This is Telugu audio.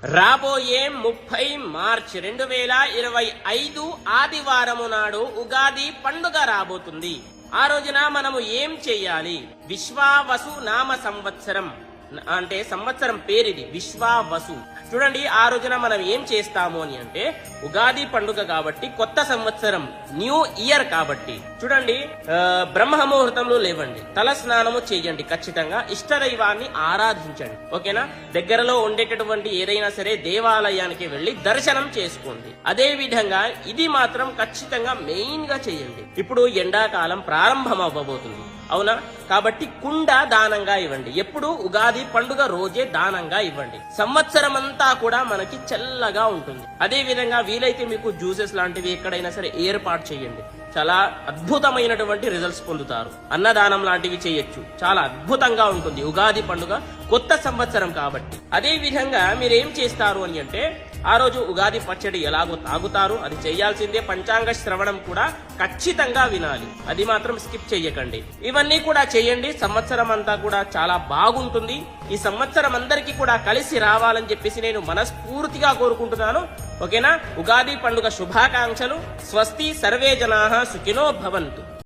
రాబోయే 30 మార్చ్ 2025 ఆదివారము నాడు ఉగాది పండుగ రాబోతుంది. ఆ రోజున మనము ఏం చెయ్యాలి? విశ్వావసు నామ సంవత్సరం అంటే సంవత్సరం పేరిది విశ్వావసు. చూడండి, ఆ రోజున మనం ఏం చేస్తాము అని అంటే ఉగాది పండుగ కాబట్టి, కొత్త సంవత్సరం, న్యూ ఇయర్ కాబట్టి చూడండి, బ్రహ్మ ముహూర్తంలో లేవండి, తల స్నానము చేయండి, ఖచ్చితంగా ఇష్టదైవాన్ని ఆరాధించండి. ఓకేనా? దగ్గరలో ఉండేటటువంటి ఏదైనా సరే దేవాలయానికి వెళ్లి దర్శనం చేసుకోండి. అదే విధంగా ఇది మాత్రం ఖచ్చితంగా మెయిన్ గా చేయండి. ఇప్పుడు ఎండాకాలం ప్రారంభం అవ్వబోతుంది, అవునా? కాబట్టి కుండ దానంగా ఇవ్వండి. ఎప్పుడు ఉగాది పండుగ రోజే దానంగా ఇవ్వండి. సంవత్సరం అంతా కూడా మనకి చల్లగా ఉంటుంది. అదే విధంగా వీలైతే మీకు జ్యూసెస్ లాంటివి ఎక్కడైనా సరే ఏర్పాటు చేయండి. చాలా అద్భుతమైనటువంటి రిజల్ట్స్ పొందుతారు. అన్నదానం లాంటివి చేయొచ్చు, చాలా అద్భుతంగా ఉంటుంది. ఉగాది పండుగ కొత్త సంవత్సరం కాబట్టి. అదే విధంగా మీరేం చేస్తారు అని అంటే, ఆ రోజు ఉగాది పచ్చడి ఎలాగో తాగుతారు, అది చేయాల్సిందే. పంచాంగ శ్రవణం కూడా ఖచ్చితంగా వినాలి, అది మాత్రం స్కిప్ చెయ్యకండి. ఇవన్నీ కూడా చేయండి. సంవత్సరం అంతా కూడా చాలా బాగుంటుంది. ఈ సంవత్సరం అందరికీ కూడా కలిసి రావాలని చెప్పేసి నేను మనస్ఫూర్తిగా కోరుకుంటున్నాను. ఓకేనా? ఉగాది పండుగ శుభాకాంక్షలు. స్వస్తి. సర్వే జనాః సుఖినో భవంతు.